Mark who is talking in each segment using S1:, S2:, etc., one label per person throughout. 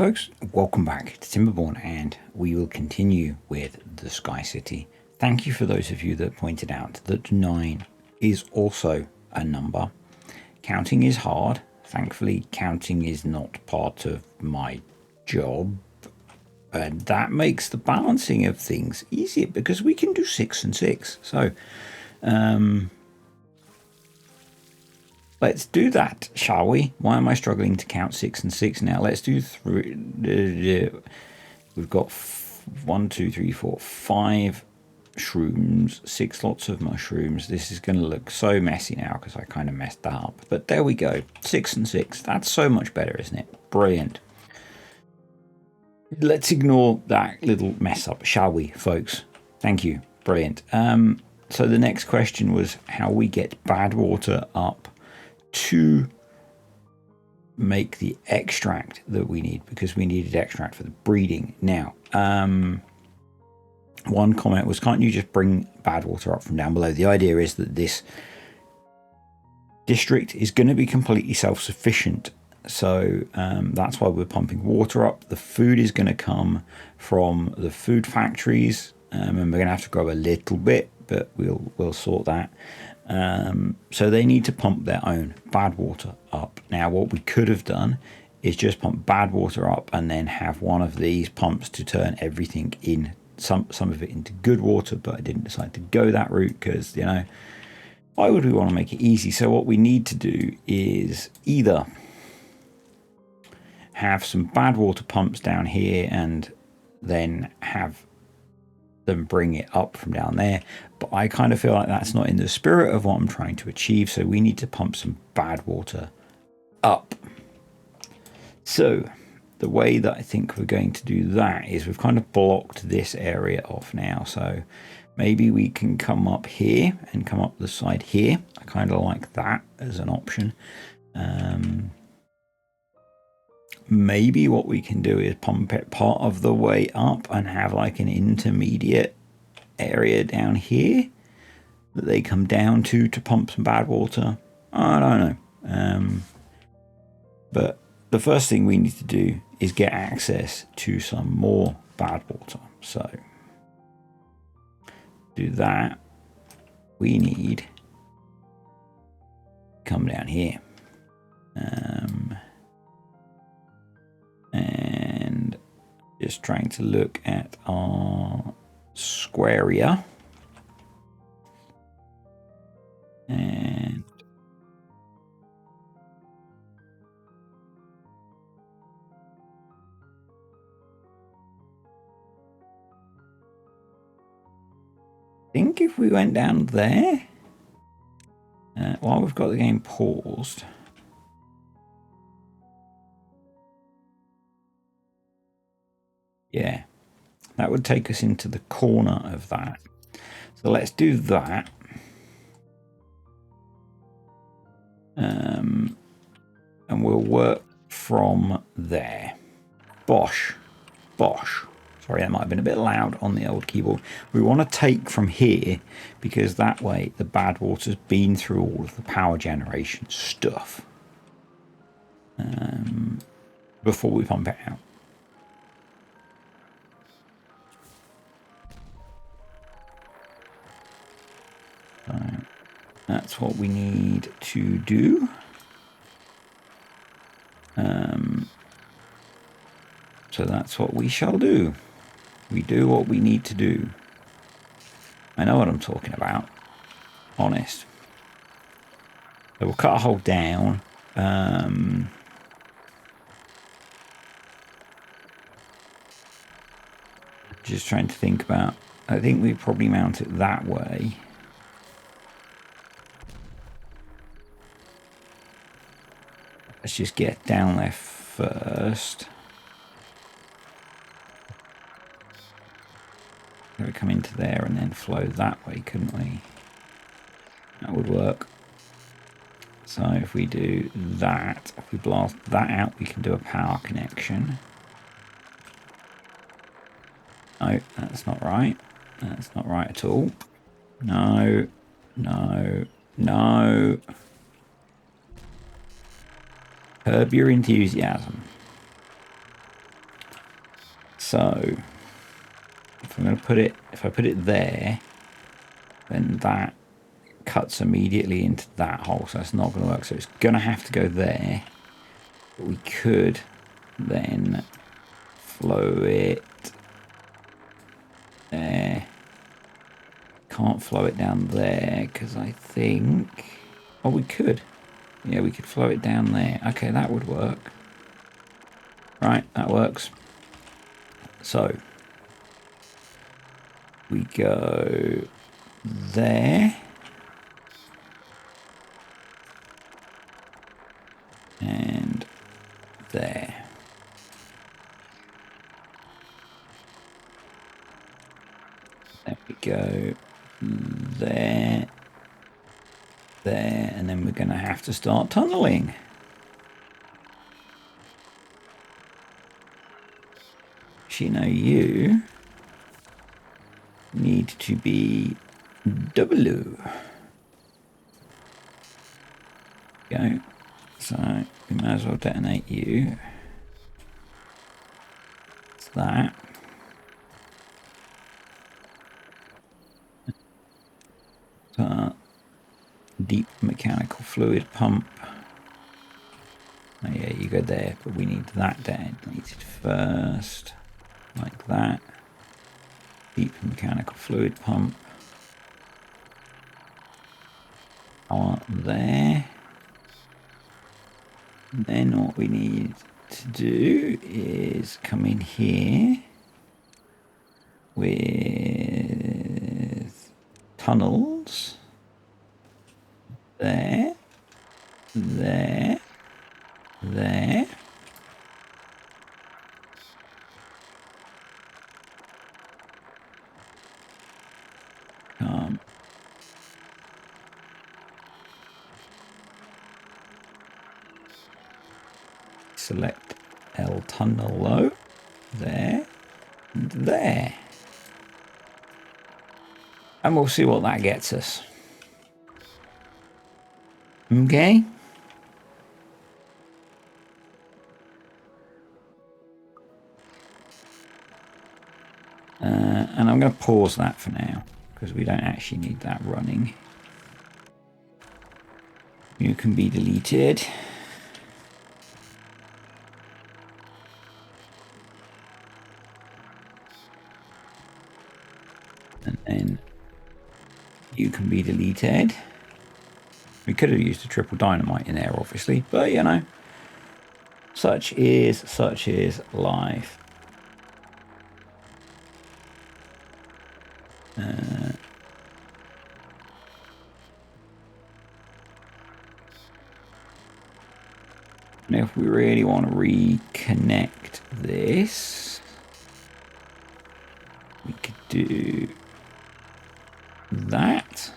S1: folks, welcome back to Timberborn, and we will continue with the Sky City. Thank you for those of you that pointed out that 9 is also a number. Counting is hard. Thankfully, counting is not part of my job, and that makes the balancing of things easier because we can do 6 and 6. So, let's do that, shall we? Why am I struggling to count 6 and 6 now? Let's do 3. We've got 1, 2, 3, 4, 5 shrooms, 6 lots of mushrooms. This is going to look so messy now because I kind of messed that up. But there we go. 6 and 6. That's so much better, isn't it? Brilliant. Let's ignore that little mess up, shall we, folks? Thank you. Brilliant. So the next question was how we get bad water up to make the extract that we need, because we needed extract for the breeding. Now, one comment was, can't you just bring bad water up from down below? The idea is that this district is going to be completely self-sufficient, so that's why we're pumping water up. The food is going to come from the food factories, and we're going to have to grow a little bit, but we'll sort that. So they need to pump their own bad water up. Now, what we could have done is just pump bad water up and then have one of these pumps to turn everything in, some of it into good water, but I didn't decide to go that route because, you know, why would we want to make it easy? So what we need to do is either have some bad water pumps down here and then have them bring it up from down there, but I kind of feel like that's not in the spirit of what I'm trying to achieve, so we need to pump some bad water up. So the way that I think we're going to do that is we've kind of blocked this area off now, so maybe we can come up here and come up the side here. I kind of like that as an option. Maybe what we can do is pump it part of the way up and have like an intermediate area down here that they come down to pump some bad water. I don't know. But the first thing we need to do is get access to some more bad water. So to do that, we need to come down here. And just trying to look at our square area. And I think if we went down there, while we've got the game paused, yeah, that would take us into the corner of that. So let's do that. And we'll work from there. Bosh. Sorry, that might have been a bit loud on the old keyboard. We want to take from here because that way the bad water's been through all of the power generation stuff before we pump it out. So that's what we need to do. So that's what we shall do. We do what we need to do. I know what I'm talking about. Honest. So we'll cut a hole down. Just trying to think about, I think we probably mount it that way. Let's just get down there first. We would come into there and then flow that way, couldn't we? That would work. So if we do that, if we blast that out, we can do a power connection. No, that's not right. That's not right at all. No. Curb your enthusiasm. So if I'm going to put it, if I put it there, then that cuts immediately into that hole, so that's not going to work. So it's going to have to go there. But we could then flow it there. Can't flow it down there because I think... Oh, we could. Yeah, we could flow it down there. Okay, that would work. Right, that works. So we go there. And there. There we go. There. There. And then we're going to have to start tunneling. You need to be double. Go. So we might as well detonate you. It's that. Deep mechanical fluid pump. Oh yeah, you go there, but we need that detonated first. Like that. Deep mechanical fluid pump. Power there. And then what we need to do is come in here with tunnels. There. There. There. Select El Tunnel there, and there. And we'll see what that gets us. Okay. And I'm going to pause that for now, because we don't actually need that running. You can be deleted. And then you can be deleted. We could have used a triple dynamite in there, obviously, but you know, such is life. Now, if we really want to reconnect this, we could do that.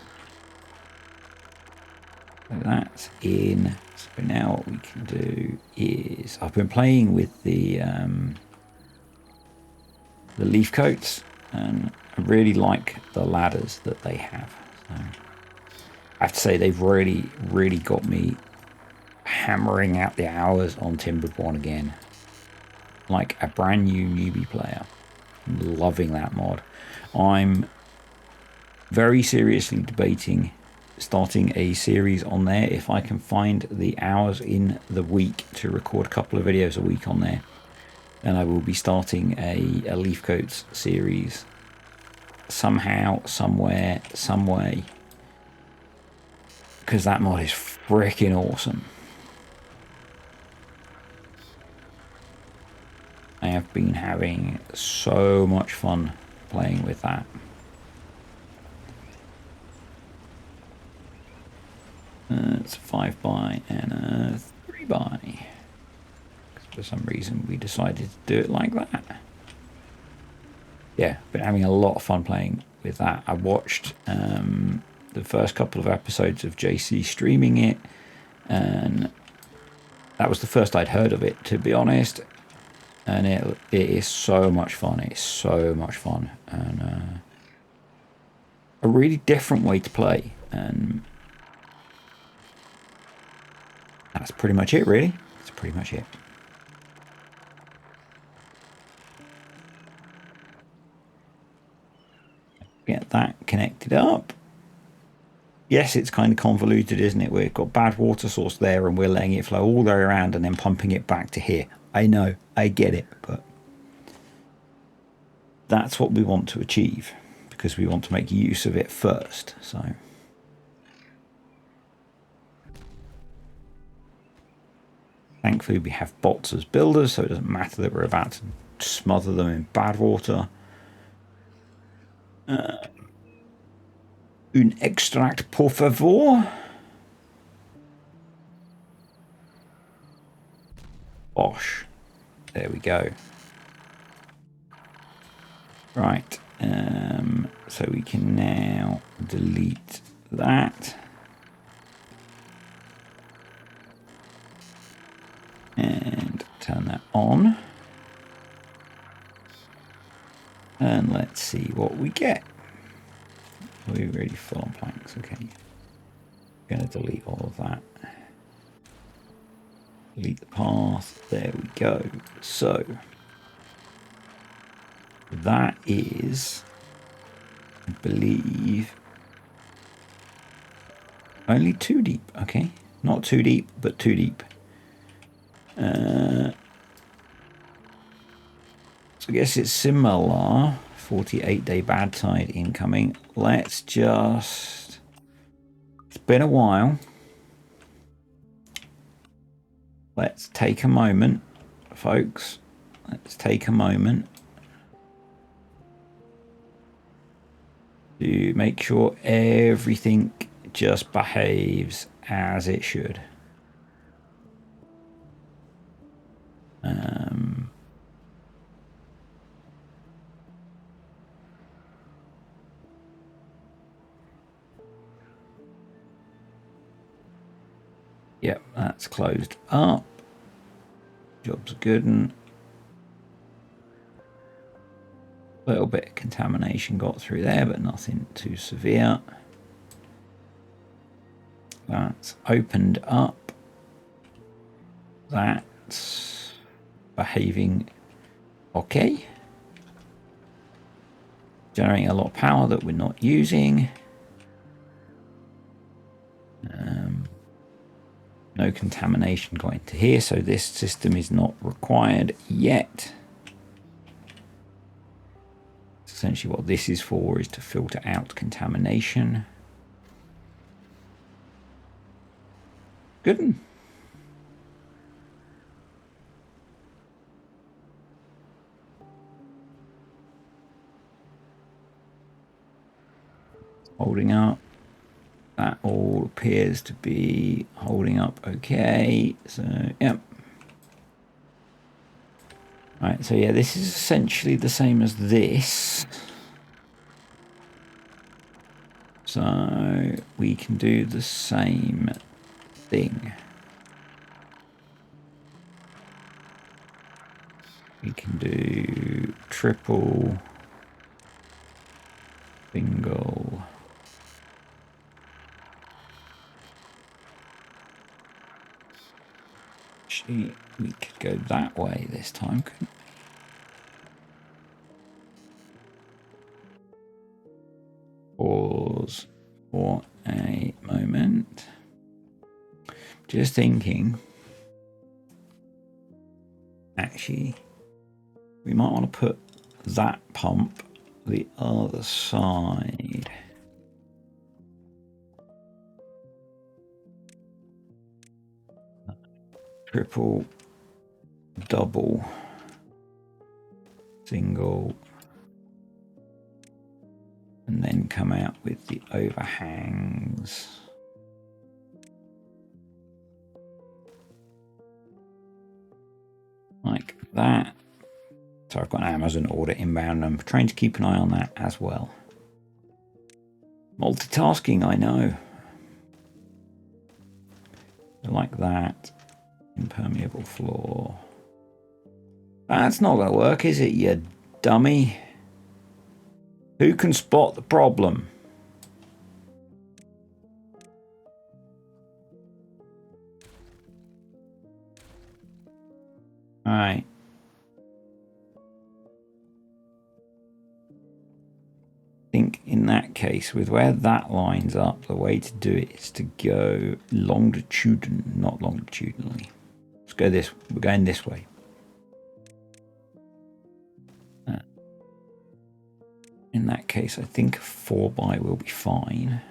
S1: So that's in. So now what we can do is, I've been playing with the leaf coats, and I really like the ladders that they have. So I have to say they've really got me hammering out the hours on Timberborn again, like a brand new newbie player. I'm loving that mod. I'm very seriously debating starting a series on there if I can find the hours in the week to record a couple of videos a week on there. And I will be starting a leaf coats series somehow, somewhere, some way, because that mod is freaking awesome. I have been having so much fun playing with that. It's a 5x and a 3x. For some reason we decided to do it like that. Yeah, been having a lot of fun playing with that. I watched the first couple of episodes of JC streaming it, and that was the first I'd heard of it, to be honest. And it is so much fun. It's so much fun, and a really different way to play. And that's pretty much it, really. That's pretty much it. connect it up. Yes, it's kind of convoluted, isn't it? We've got bad water source there and we're letting it flow all the way around and then pumping it back to here. I know, I get it, but that's what we want to achieve because we want to make use of it first. So thankfully we have bots as builders, so it doesn't matter that we're about to smother them in bad water. Un extract, por favor. Bosh. There we go. Right. So we can now delete that. And turn that on. And let's see what we get. We're really full on planks. Okay. Going to delete all of that. Delete the path. There we go. So that is, I believe, only 2 deep. Okay. Not 2 deep, but 2 deep. So I guess it's similar. 48-day bad tide incoming. Let's just... It's been a while. Let's take a moment, folks. Let's take a moment to make sure everything just behaves as it should. Yep, that's closed up. Job's good. And a little bit of contamination got through there, but nothing too severe. That's opened up. That's behaving okay. Generating a lot of power that we're not using. No contamination got into here, so this system is not required yet. Essentially what this is for is to filter out contamination. Good. Holding up. That all appears to be holding up okay. So, yep. Right, so yeah, this is essentially the same as this. So we can do the same thing. We can do triple, single. Actually, we could go that way this time, couldn't we? Pause for a moment. Just thinking, actually, we might want to put that pump the other side. Triple, double, single, and then come out with the overhangs. Like that. So I've got an Amazon order inbound. I'm trying to keep an eye on that as well. Multitasking, I know. Like that. Impermeable floor. That's not going to work, is it, you dummy? Who can spot the problem? All right. I think in that case, with where that lines up, the way to do it is to go not longitudinally. Let's go this. We're going this way. In that case, I think 4x will be fine.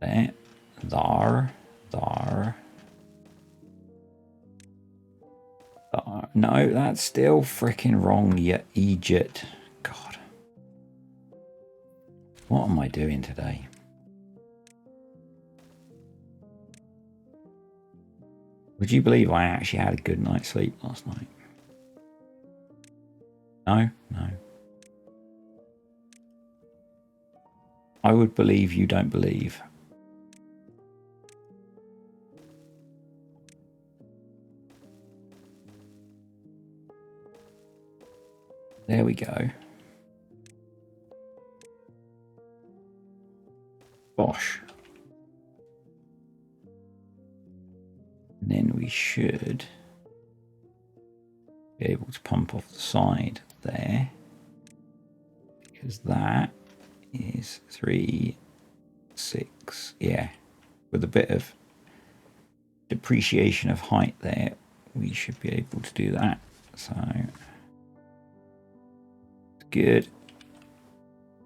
S1: There. No, that's still freaking wrong, you Egypt. God. What am I doing today? Would you believe I actually had a good night's sleep last night? No. I would believe you don't believe. There we go. Bosh. And then we should be able to pump off the side there, because that is 3, 6. Yeah, with a bit of depreciation of height there, we should be able to do that. So good.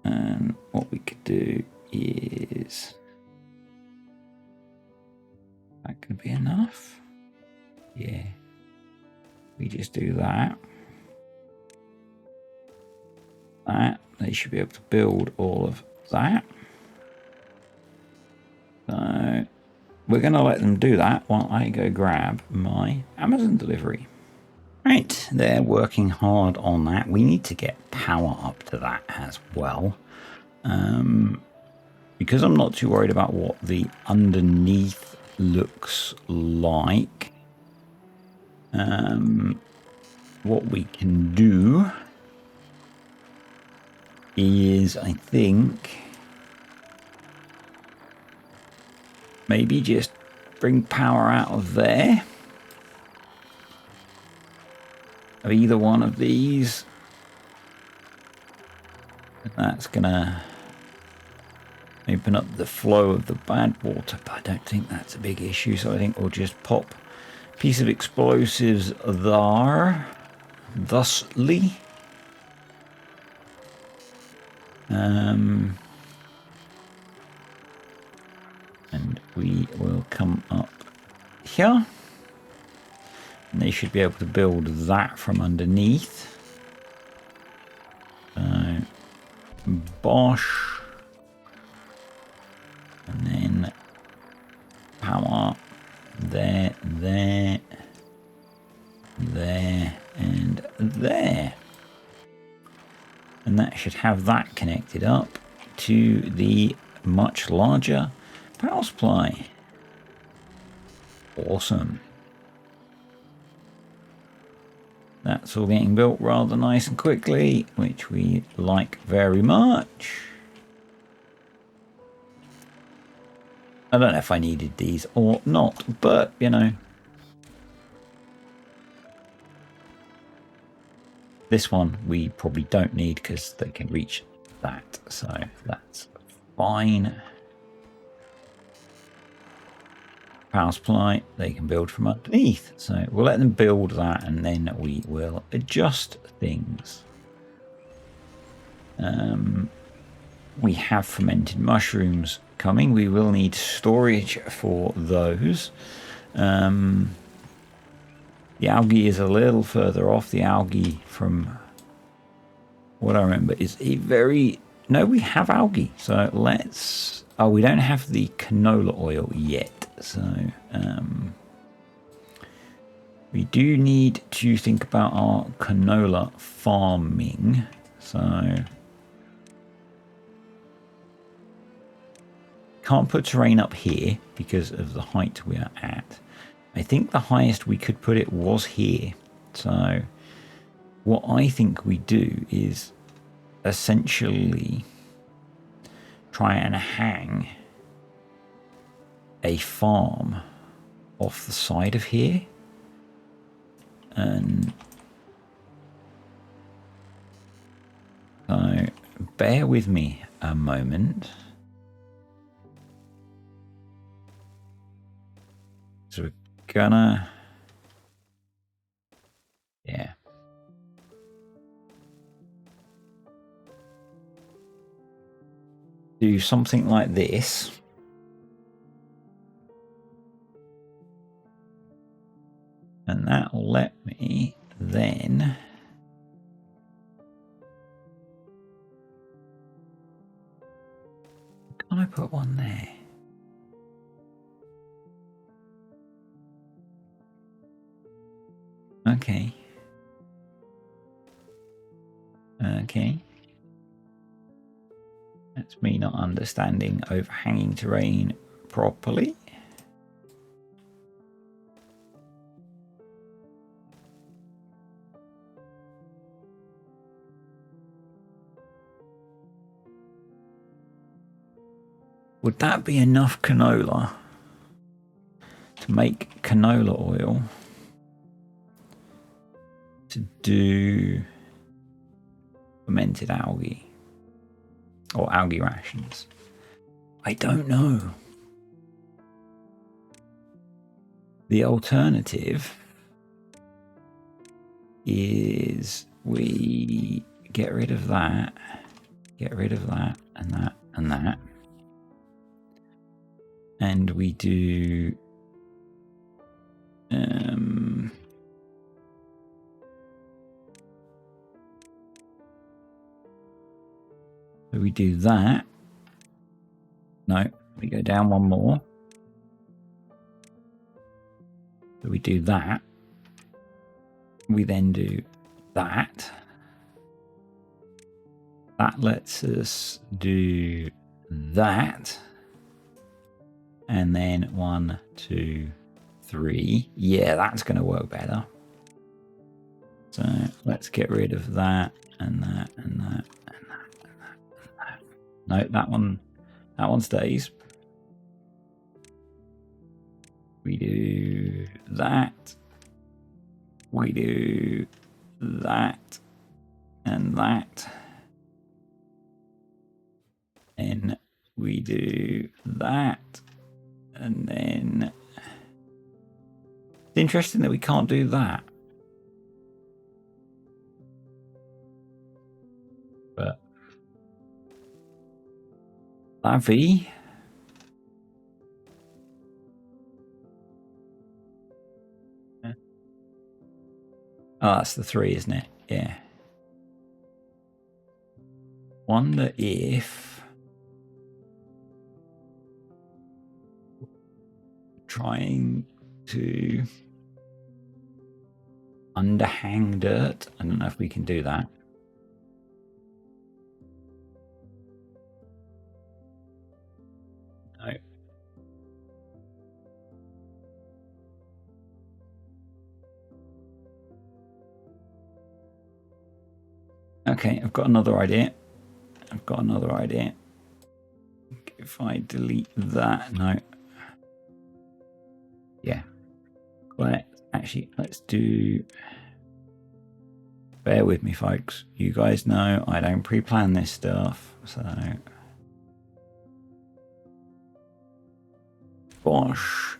S1: And what we could do is, that can be enough. Yeah, we just do that. They should be able to build all of that. So we're going to let them do that while I go grab my Amazon delivery. Right, they're working hard on that. We need to get power up to that as well. Because I'm not too worried about what the underneath looks like. What we can do is, I think, maybe just bring power out of there, of either one of these. That's gonna open up the flow of the bad water, but I don't think that's a big issue, so I think we'll just pop a piece of explosives there, thusly. And we will come up here. And they should be able to build that from underneath. So, bosh. And then power there, and there. And that should have that connected up to the much larger power supply. Awesome. That's all getting built rather nice and quickly, which we like very much. I don't know if I needed these or not, but, you know. This one we probably don't need because they can reach that, so that's fine. Power supply, they can build from underneath, so we'll let them build that and then we will adjust things. We have fermented mushrooms coming. We will need storage for those. The algae is a little further off. The algae, from what I remember, is a very... No, we have algae. So let's... Oh, we don't have the canola oil yet. So we do need to think about our canola farming. So can't put terrain up here because of the height we are at. I think the highest we could put it was here. So what I think we do is essentially try and hang a farm off the side of here. And So bear with me a moment. So we're gonna, yeah. Do something like this. And that'll let me then can I put one there? Okay. Okay. That's me not understanding overhanging terrain properly. Would that be enough canola to make canola oil to do fermented algae or algae rations? I don't know. The alternative is we get rid of that, and that, and that. And we do so we do that. No, we go down one more. So we do that. We then do that. That lets us do that. And then 1, 2, 3. Yeah, that's going to work better. So let's get rid of that and that and that and that and that and that. No, that one stays. We do that. We do that and that. Then we do that. And then it's interesting that we can't do that. But Lavi. Oh, that's the 3, isn't it? Yeah. Wonder if trying to underhang dirt. I don't know if we can do that. No. Okay, I've got another idea. If I delete that, no. Yeah. Let's do. Bear with me, folks. You guys know I don't pre-plan this stuff, so. Bosh.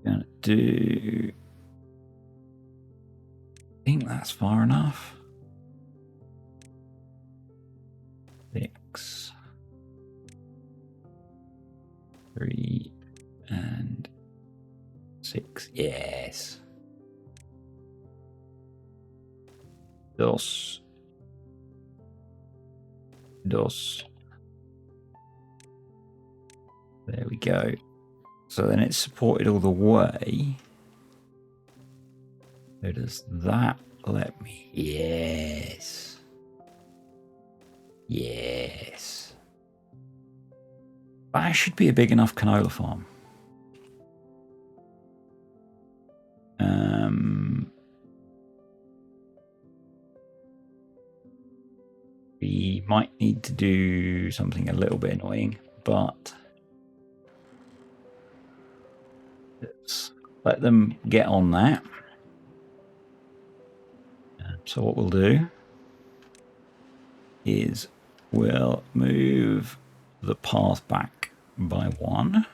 S1: Gonna do. I think that's far enough. 6, 3, and 6. Yes. Dos. There we go. So then it's supported all the way. So does that let me? Yes. Yes. That should be a big enough canola farm. We might need to do something a little bit annoying, but let's let them get on that. So what we'll do is we'll move the path back by 1.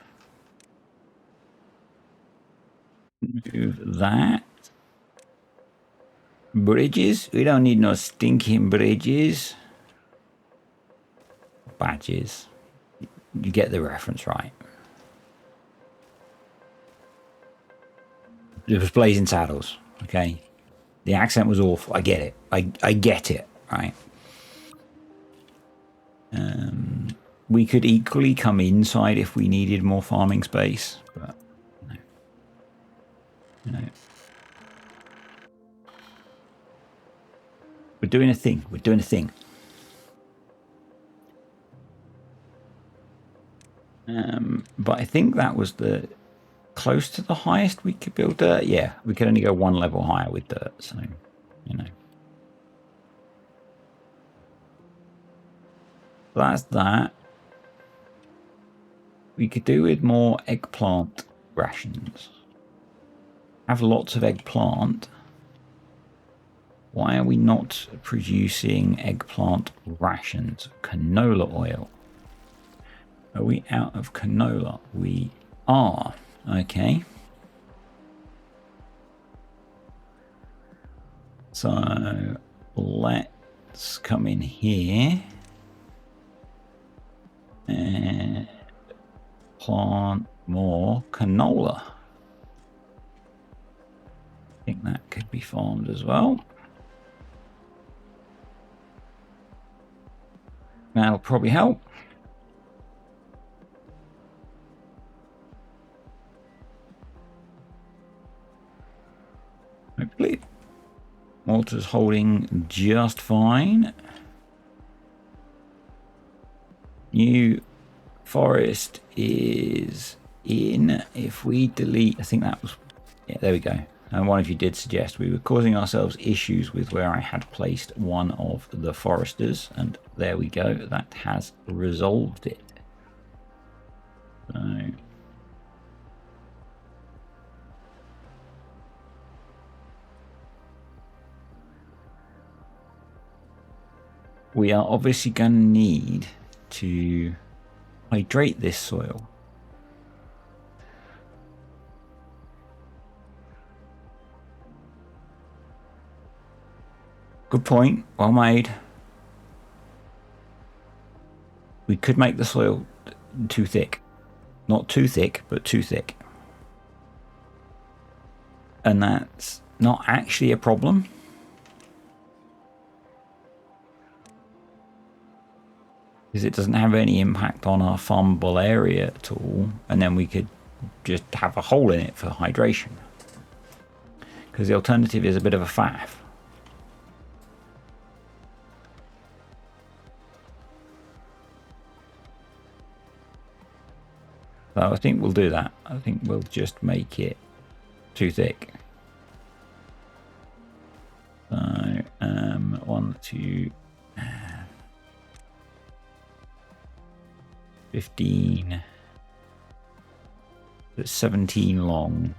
S1: Move that. Bridges? We don't need no stinking bridges. Badges. You get the reference, right? It was Blazing Saddles, okay? The accent was awful. I get it. I get it, right? We could equally come inside if we needed more farming space, but no. No. We're doing a thing. We're doing a thing. But I think that was the close to the highest we could build dirt. Yeah, we could only go 1 level higher with dirt, so, you know. That's that. We could do with more eggplant rations. Have lots of eggplant. Why are we not producing eggplant rations? Canola oil. Are we out of canola? We are. Okay. So let's come in here and plant more canola. I think that could be farmed as well. That'll probably help. Hopefully. Water's holding just fine. New forest is in. If we delete, I think that was, yeah, there we go. And one of you did suggest we were causing ourselves issues with where I had placed one of the foresters, and there we go. That has resolved it. So we are obviously going to need to hydrate this soil. Good point. Well made. We could make the soil too thick. Not too thick, but too thick. And that's not actually a problem. Because it doesn't have any impact on our farmable area at all. And then we could just have a hole in it for hydration. Because the alternative is a bit of a faff. So I think we'll do that. I think we'll just make it too thick. So 1, 2, 15. It's 17 long.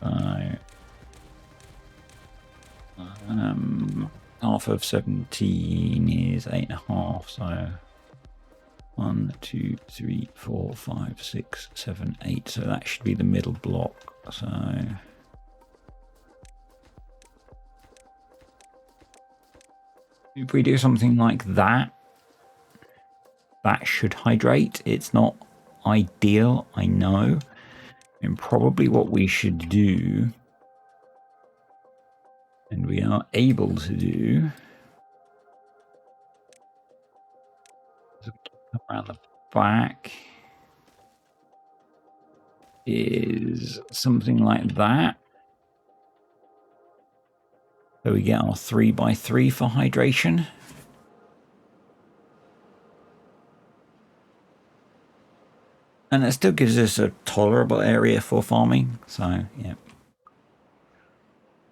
S1: So half of 17 is 8.5. So 1, 2, 3, 4, 5, 6, 7, 8. So that should be the middle block. So if we do something like that, that should hydrate. It's not ideal, I know. And probably what we should do, and we are able to do, around the back, is something like that. So we get our 3x3 for hydration. And it still gives us a tolerable area for farming. So, yeah.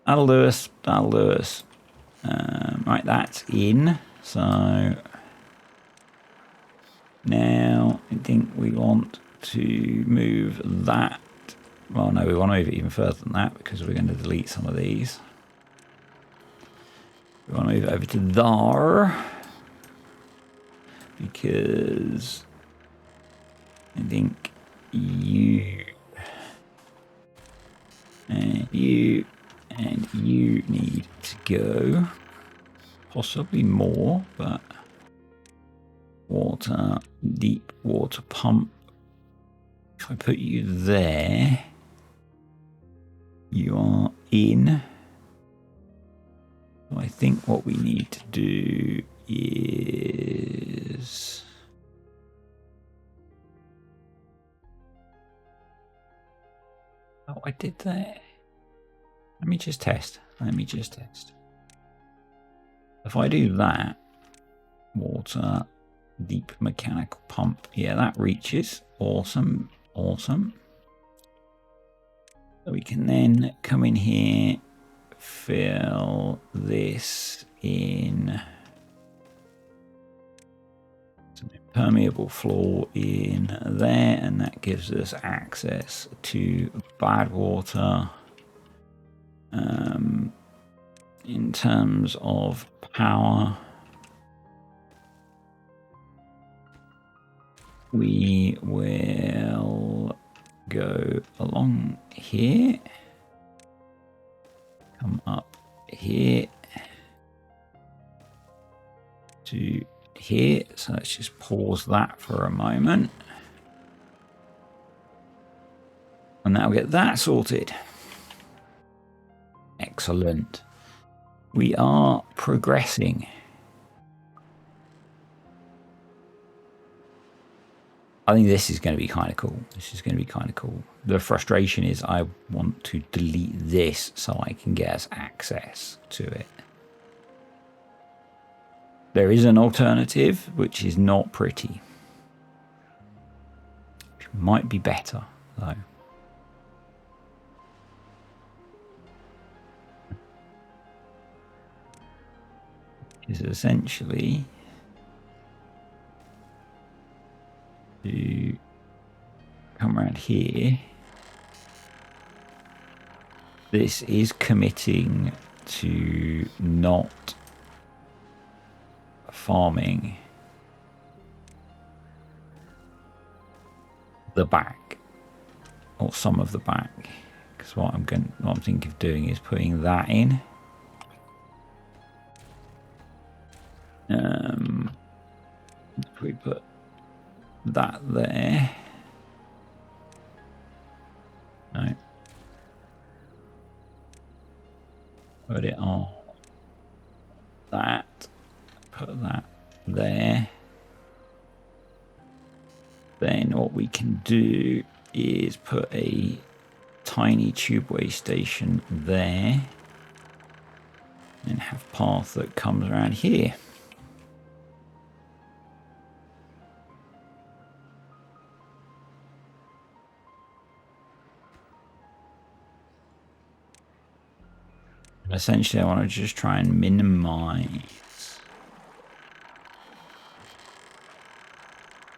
S1: That'll do us. That'll do us. Right, that's in. So now I think we want to move that Well, no, we want to move it even further than that because we're going to delete some of these. We want to move it over to there because I think you and you and you need to go. Possibly more, but water, deep water pump. If I put you there, you are in. So I think what we need to do is oh, I did that. Let me just test. If I do that, water, deep mechanical pump, yeah, that reaches. Awesome. So we can then come in here, fill this in. Some impermeable floor in there, and that gives us access to bad water. In terms of power, we will go along here, come up here to here. So let's just pause that for a moment. And that'll get that sorted. Excellent. We are progressing. I think this is going to be kind of cool. The frustration is I want to delete this so I can get us access to it. There is an alternative, which is not pretty. Which might be better, though. Is essentially to come around here. This is committing to not farming the back or some of the back, because what I'm thinking of doing is putting that in. If we put that there, no, put it on that, put that there. Then what we can do is put a tiny tubeway station there and have path that comes around here. Essentially, I want to just try and minimize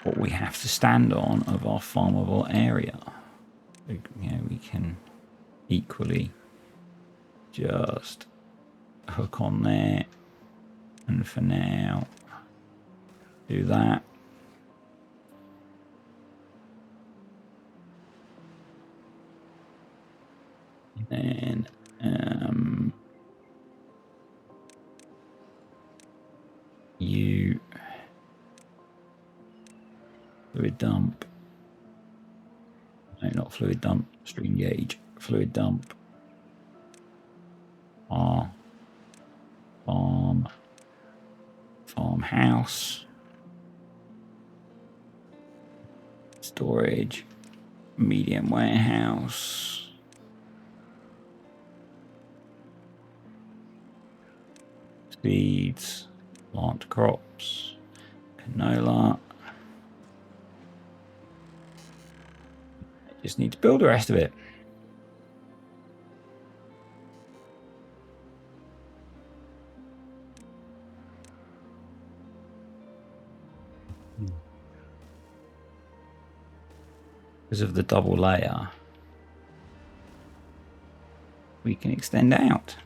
S1: what we have to stand on of our farmable area. You know, we can equally just hook on there, and for now, do that. And then you fluid dump. No, not fluid dump. Stream gauge. Fluid dump. Farmhouse. Storage. Medium warehouse. Seeds. Plant crops. Canola. Just need to build the rest of it. Because of the double layer, we can extend out.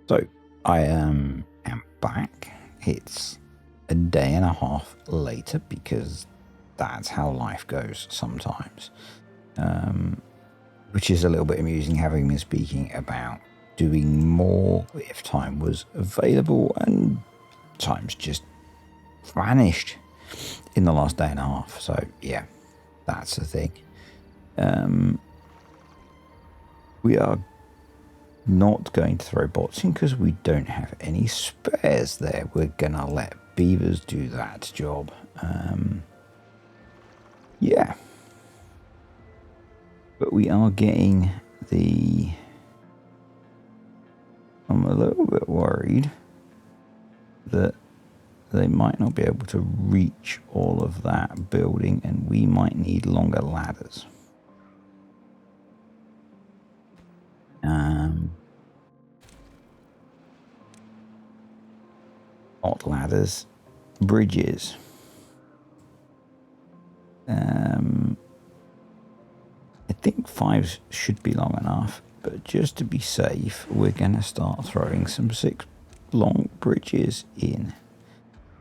S1: So I am back. It's a day and a half later because that's how life goes sometimes, which is a little bit amusing, having been speaking about doing more if time was available, and time's just vanished in the last day and a half. So yeah, that's the thing. We are not going to throw bots in because we don't have any spares there. We're gonna let beavers do that job. Yeah, but we are getting the... I'm a little bit worried that they might not be able to reach all of that building, and we might need longer ladders. Not ladders, bridges. I think 5 should be long enough, but just to be safe, we're going to start throwing some 6 long bridges in.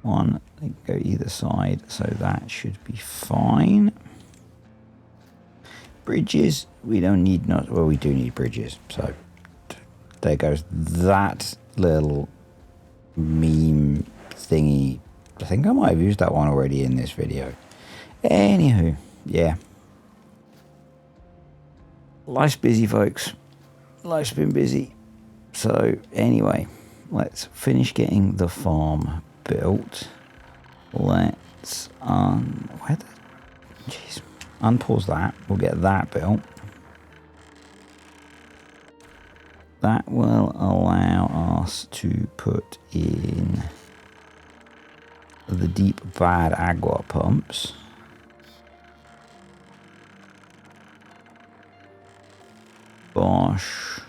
S1: One, they go either side, so that should be fine. Bridges, we don't need, well, we do need bridges, so there goes that little meme thingy. I think I might have used that one already in this video. Anywho, yeah. Life's busy, folks. Life's been busy. So anyway, let's finish getting the farm built. Let's unpause that. We'll get that built. That will allow us to put in the deep bad agua pumps. Bosh.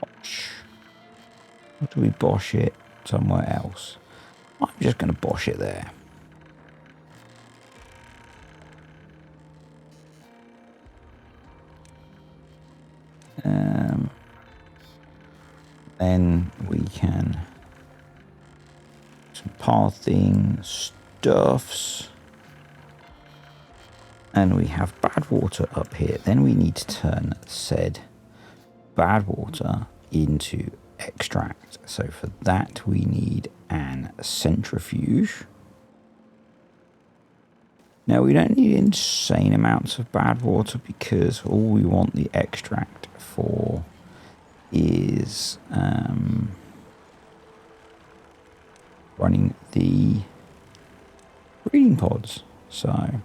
S1: Or do we bosh it somewhere else? I'm just going to bosh it there. Then we can some pathing stuffs. And we have bad water up here. Then we need to turn said bad water into extract. So for that we need an centrifuge. Now we don't need insane amounts of bad water because all we want the extract for is running the breeding pods. So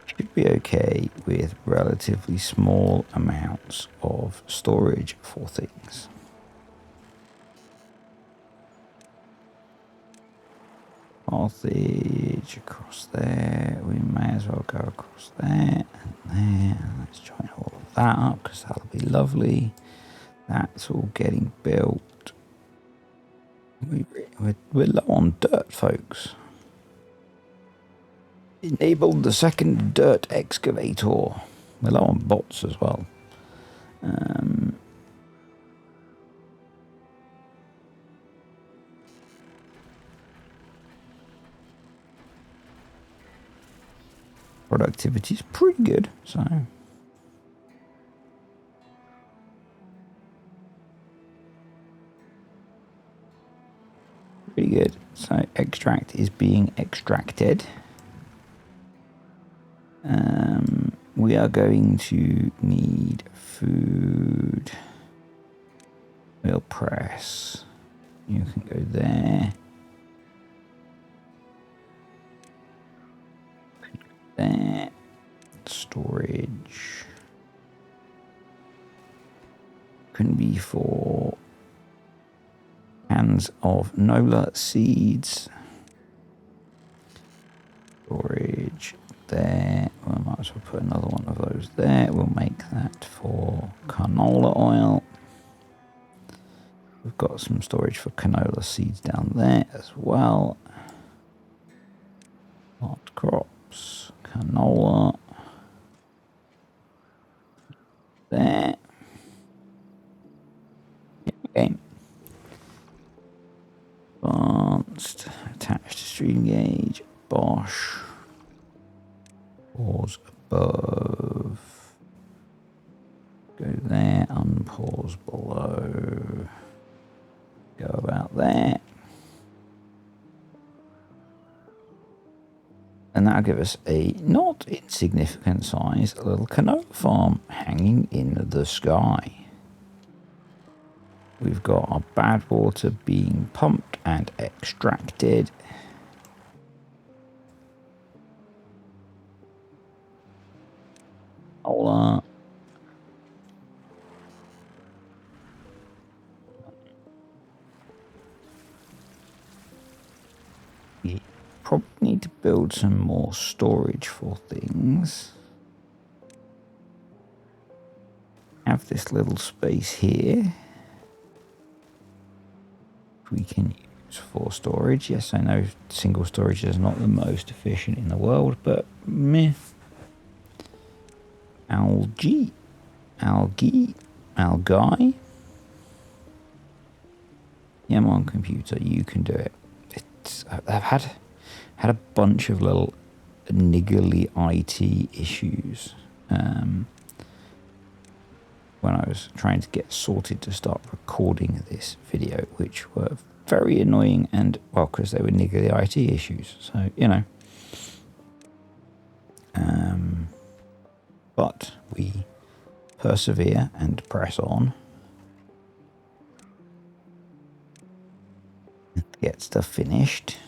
S1: should be okay with relatively small amounts of storage for things. Pathage across there. We may as well go across there and there. Let's join all of that up because that'll be lovely. That's all getting built. We're low on dirt, folks. Enabled the second dirt excavator. We're low on bots as well. Productivity is pretty good, so pretty good. So extract is being extracted. We are going to need food. We'll press. You can go there. There. Storage. Can be for cans of Canola seeds. Storage there. We might as well put another one of those there. We'll make that for canola oil. We've got some storage for canola seeds down there as well. Hot crops, canola. There. Okay. Advanced, attached to stream gauge, Bosch. Pause above. Go there, unpause below. Go about there. And that'll give us a not insignificant size little canola farm hanging in the sky. We've got our bad water being pumped and extracted. Canola. We probably need to build some more storage for things. Have this little space here we can use for storage. Yes, I know single storage is not the most efficient in the world, but meh. Algae. Yeah, I'm on computer. You can do it. I've had a bunch of little niggly IT issues when I was trying to get sorted to start recording this video, which were very annoying and, well, because they were niggly IT issues. So, you know. But we persevere and press on. Get stuff finished.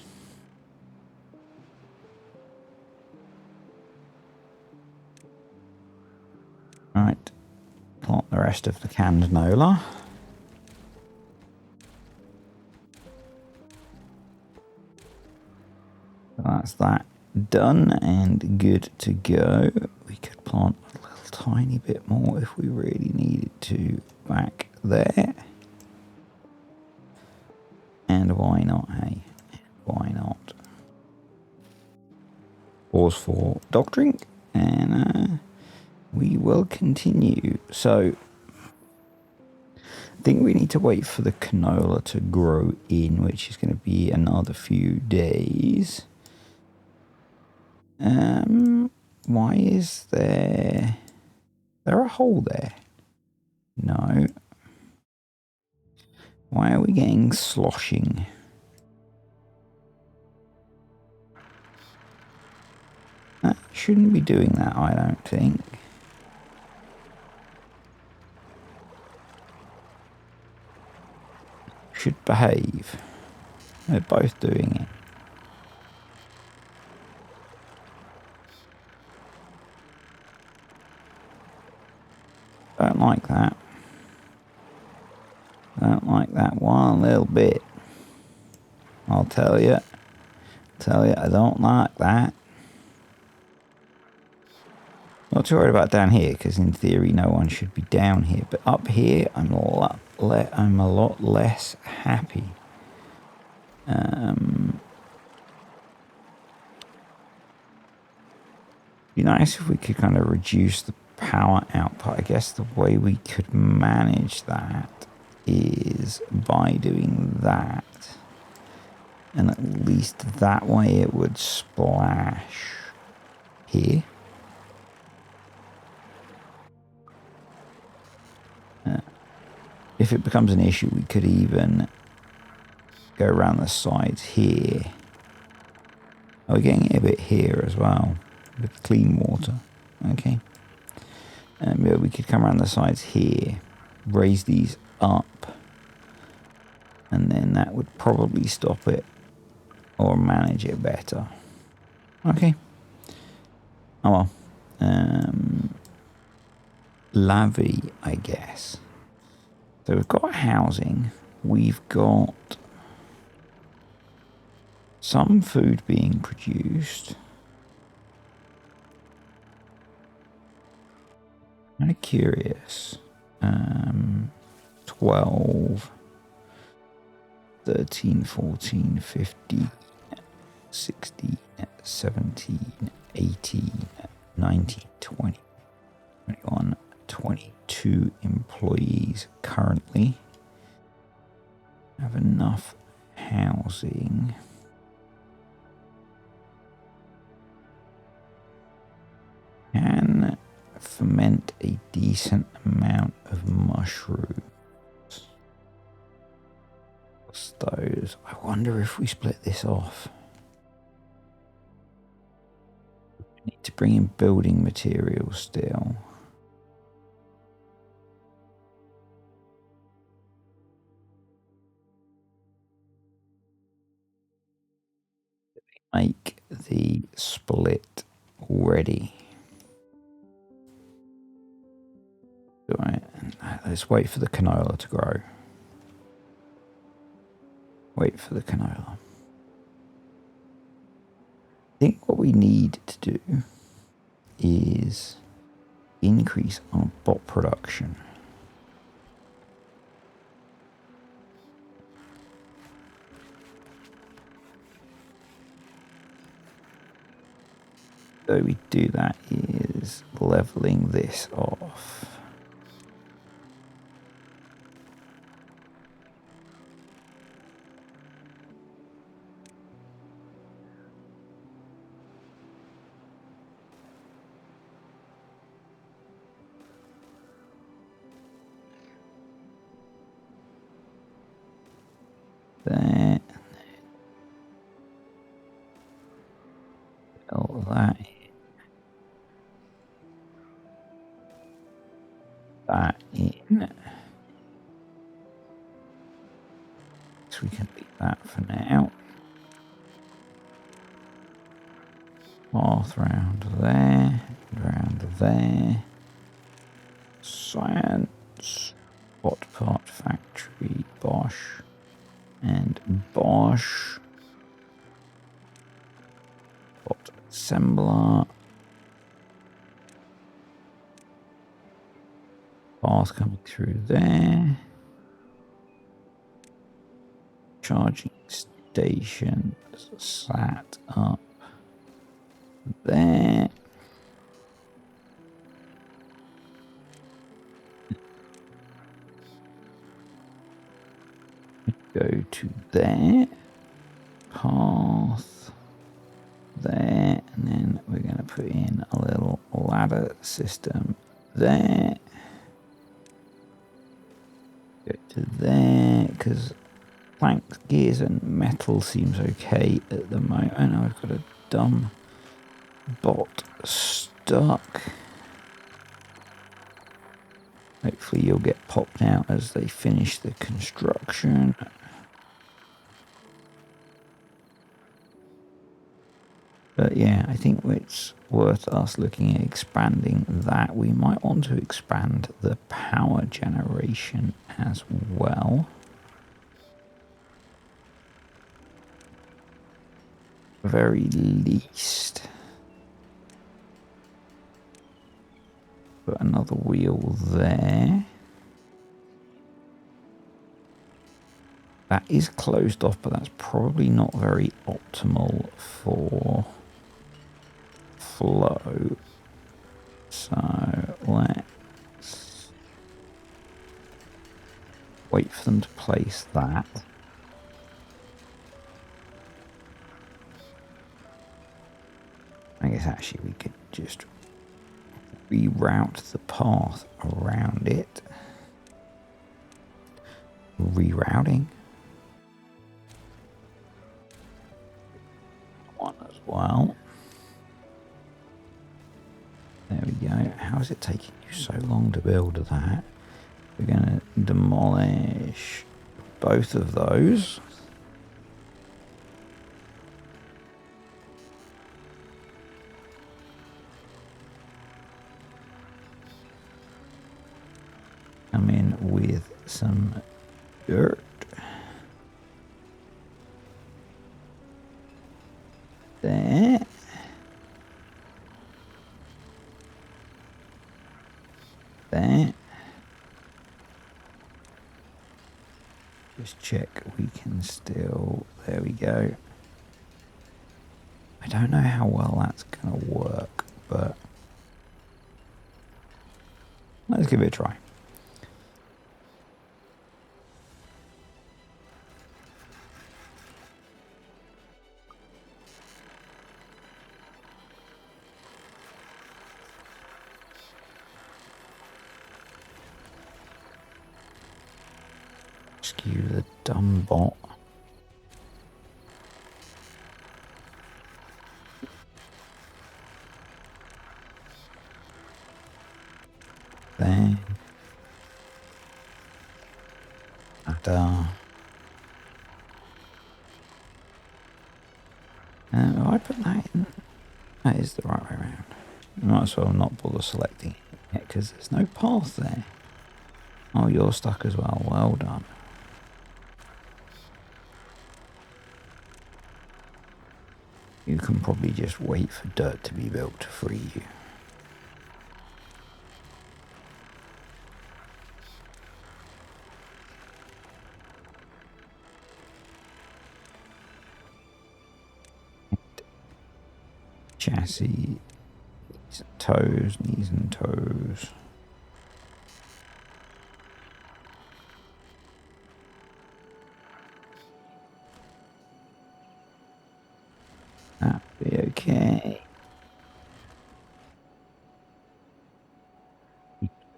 S1: Right. Plant the rest of the canola. So that's that done and good to go. We could plant a little tiny bit more if we really needed to back there. And why not, hey? Why not? Pause for dog drink, and we will continue. So I think we need to wait for the canola to grow in, which is going to be another few days. Why is there a hole there? No. Why are we getting sloshing? That shouldn't be doing that, I don't think. Should behave. They're both doing it. Don't like that. Don't like that one little bit. I'll tell you. I don't like that. Not too worried about down here, because in theory no one should be down here. But up here, I'm a lot less happy. Be nice if we could kind of reduce the power output. I guess the way we could manage that is by doing that. And at least that way it would splash here. If it becomes an issue, we could even go around the sides here. Oh, we're getting a bit here as well with clean water. Okay. And we could come around the sides here, raise these up, and then that would probably stop it or manage it better. Okay. Oh well. Lavy, I guess. So we've got housing. We've got some food being produced. Kind of curious. 12, 13, 14, 50, 60, 17, 18, 19, 20, 21, 22 employees currently. Have enough housing. Can ferment a decent amount of mushrooms. What's those? I wonder if we split this off. We need to bring in building materials still. Make the split already. Right, let's wait for the canola to grow. Wait for the canola. I think what we need to do is increase our bot production. So we do that is leveling this off. There. Fill that in. That in. So we can leave that for now. Path round there, round there. Science, spot part factory, Bosch, and Bosch. Bot assembler. Path coming through there. Charging station sat up there. Go to there. Path there. And then we're going to put in a little ladder system there. Go to there because planks, gears and metal seems okay at the moment. I know I've got a dumb bot stuck. Hopefully you'll get popped out as they finish the construction. But yeah, I think it's worth us looking at expanding that. We might want to expand the power generation as well. Very least. Put another wheel there. That is closed off, but that's probably not very optimal for flow. So let's wait for them to place that. I guess actually we could just reroute the path around it. Rerouting. One as well. There we go. How is it taking you so long to build that? We're going to demolish both of those. Come in with some dirt. There. There. Just check we can still, there we go. I I don't know how well that's going to work, but let's give it a try. Rescue the dumb bot. There. And I put that in. That is the right way around. You might as well not bother selecting it because there's no path there. Oh, you're stuck as well. Well done. You can probably just wait for dirt to be built to free you. Chassis, knees and toes, knees and toes. That'll be okay.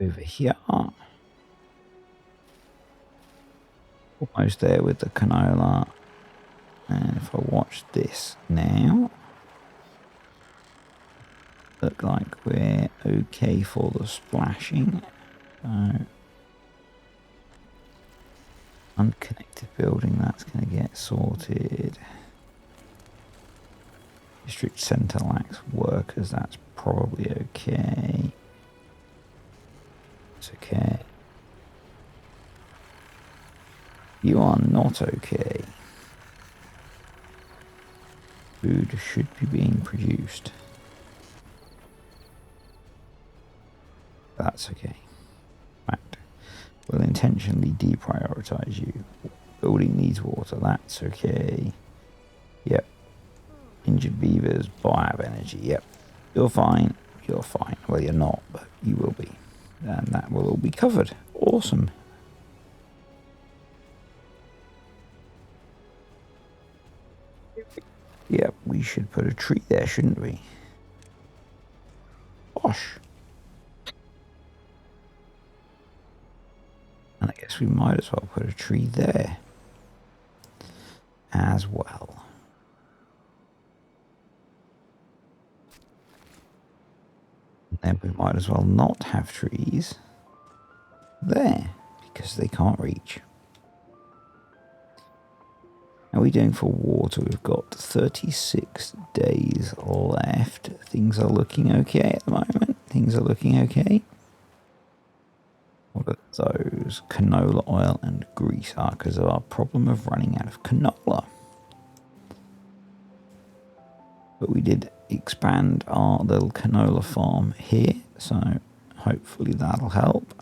S1: Over here. Almost there with the canola. And if I watch this now, look like we're okay for the splashing. So unconnected building, that's going to get sorted. District centre lacks workers, that's probably okay. It's okay. You are not okay. Food should be being produced. That's okay. Fact. We'll intentionally deprioritize you. Building needs water, that's okay. Yep. Injured beavers, bio energy, yep. You're fine. You're fine. Well, you're not, but you will be. And that will all be covered. Awesome. Yep, we should put a tree there, shouldn't we? Gosh. And I guess we might as well put a tree there as well. And then we might as well not have trees there because they can't reach. How are we doing for water? We've got 36 days left. Things are looking okay at the moment. Things are looking okay. What are those? Canola oil and grease are because of our problem of running out of canola. But we did expand our little canola farm here, so hopefully that'll help.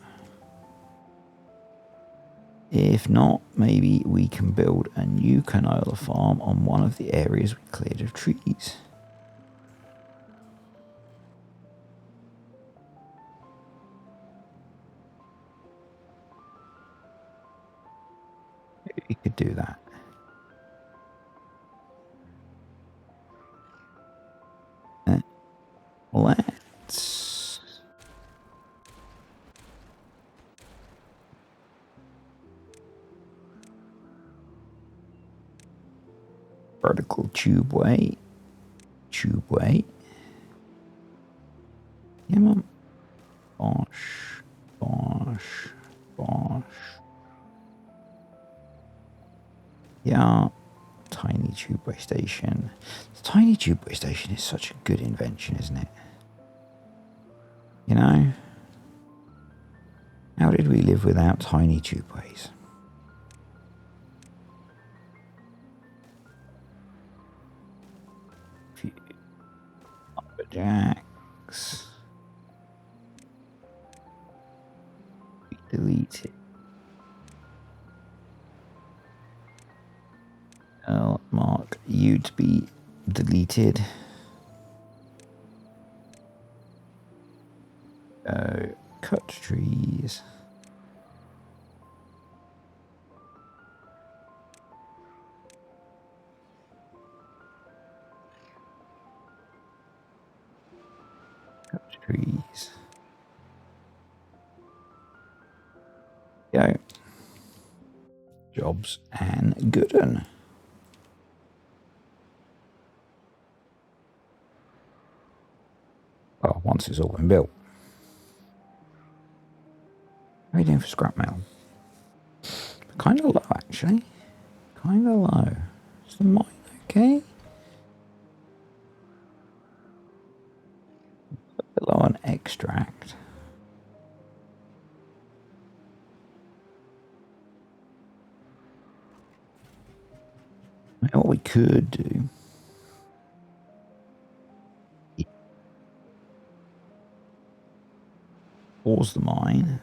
S1: If not, maybe we can build a new canola farm on one of the areas we cleared of trees. We could do that. Let's vertical tubeway. Yeah, mum. Bosh. Yeah. Tiny tubeway station. The tiny tubeway station is such a good invention, isn't it? You know? How did we live without tiny tubeways? Lumberjacks. Delete it. I'll mark you to be deleted. Cut trees. Cut trees. Go. Jobs and good un. Well, once it's all been built. What are you doing for scrap metal? Kind of low, actually. Kind of low. Is the mine okay? A bit low on extract. What we could do. Pause the mine.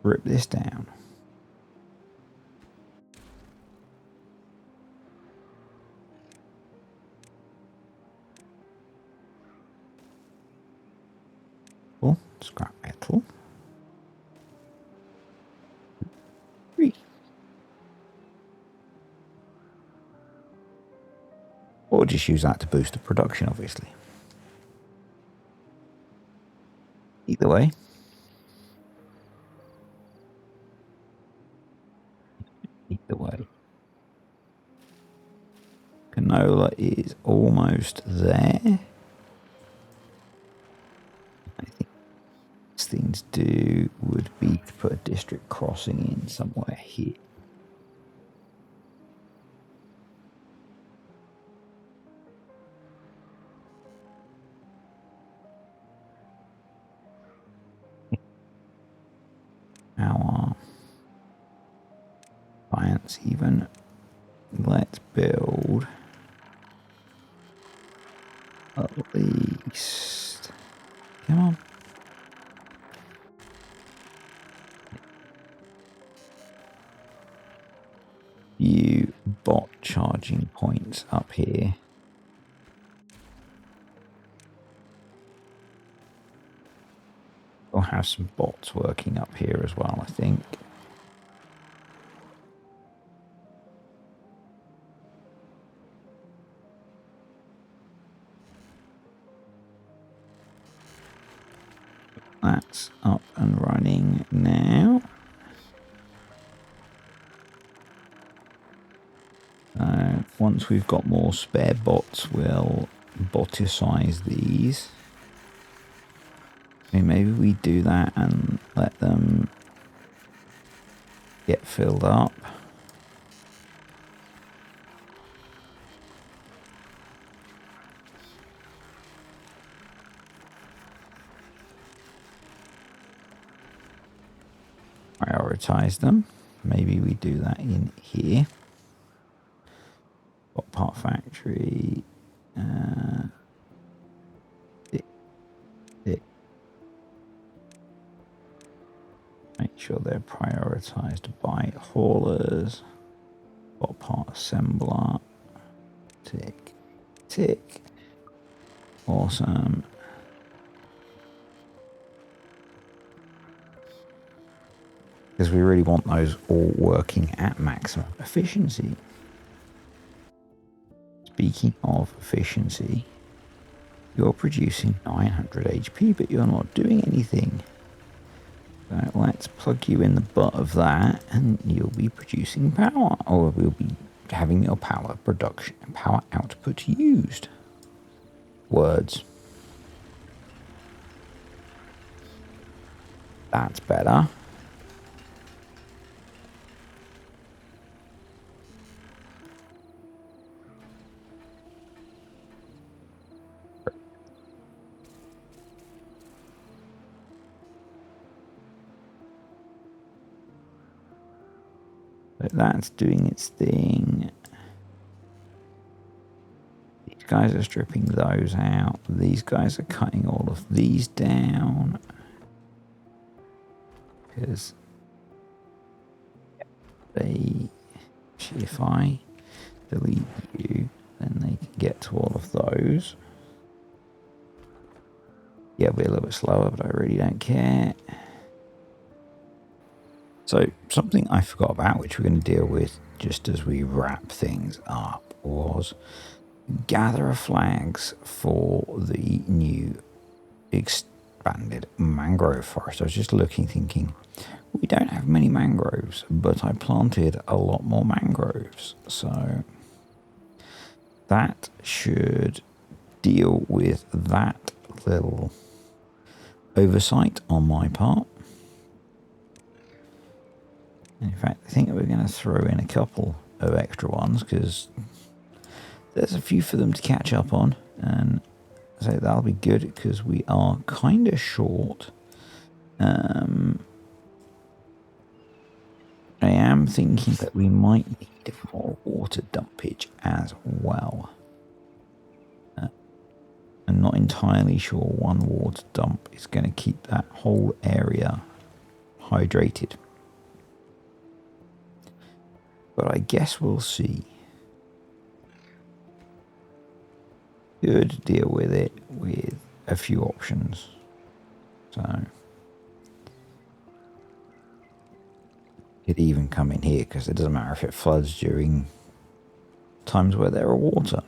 S1: Rip this down. Oh, scrap metal. 3. Or just use that to boost the production, obviously. Either way. Either way. Canola is almost there. I think the next thing to do would be to put a district crossing in somewhere here. Our science even. Let's build at least. Come on. Few bot charging points up here. We'll have some bots working up here as well, I think. That's up and running now. Once we've got more spare bots, we'll boticize these. Maybe we do that and let them get filled up. Prioritize them. Maybe we do that in here. Bot part factory. Make sure they're prioritized by haulers. Bot part assembler. Tick. Tick. Awesome. Because we really want those all working at maximum efficiency. Speaking of efficiency, you're producing 900 HP, but you're not doing anything. So let's plug you in the butt of that, and you'll be producing power, or we'll be having your power production, power output used. Words. That's better. But that's doing its thing. These guys are stripping those out. These guys are cutting all of these down. Because if I delete you, then they can get to all of those. Yeah, it'll be a little bit slower, but I really don't care. So something I forgot about, which we're going to deal with just as we wrap things up, was gatherer flags for the new expanded mangrove forest. I was just looking, thinking, we don't have many mangroves, but I planted a lot more mangroves. So that should deal with that little oversight on my part. In fact, I think we're going to throw in a couple of extra ones because there's a few for them to catch up on, and so that'll be good because we are kind of short. I am thinking that we might need more water dumpage as well. I'm not entirely sure one water dump is going to keep that whole area hydrated. But I guess we'll see. Could deal with it with a few options. So could even come in here because it doesn't matter if it floods during times where there are water.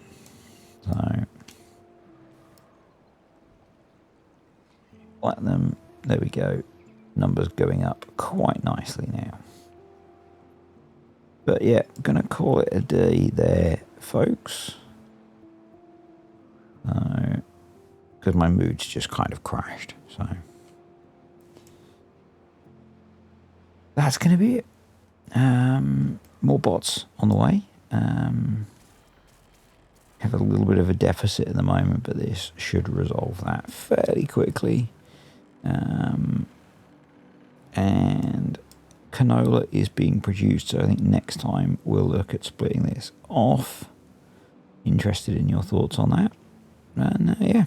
S1: So platinum, there we go. Numbers going up quite nicely now. But yeah, gonna call it a day there, folks. Because my mood's just kind of crashed. So that's gonna be it. More bots on the way. Have a little bit of a deficit at the moment, but this should resolve that fairly quickly. And canola is being produced, so I think next time we'll look at splitting this off. Interested in your thoughts on that. And yeah,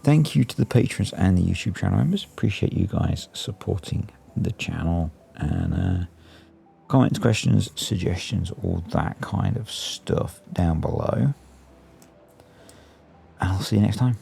S1: thank you to the patrons and the YouTube channel members. Appreciate you guys supporting the channel. And comments, questions, suggestions, all that kind of stuff down below. And I'll see you next time.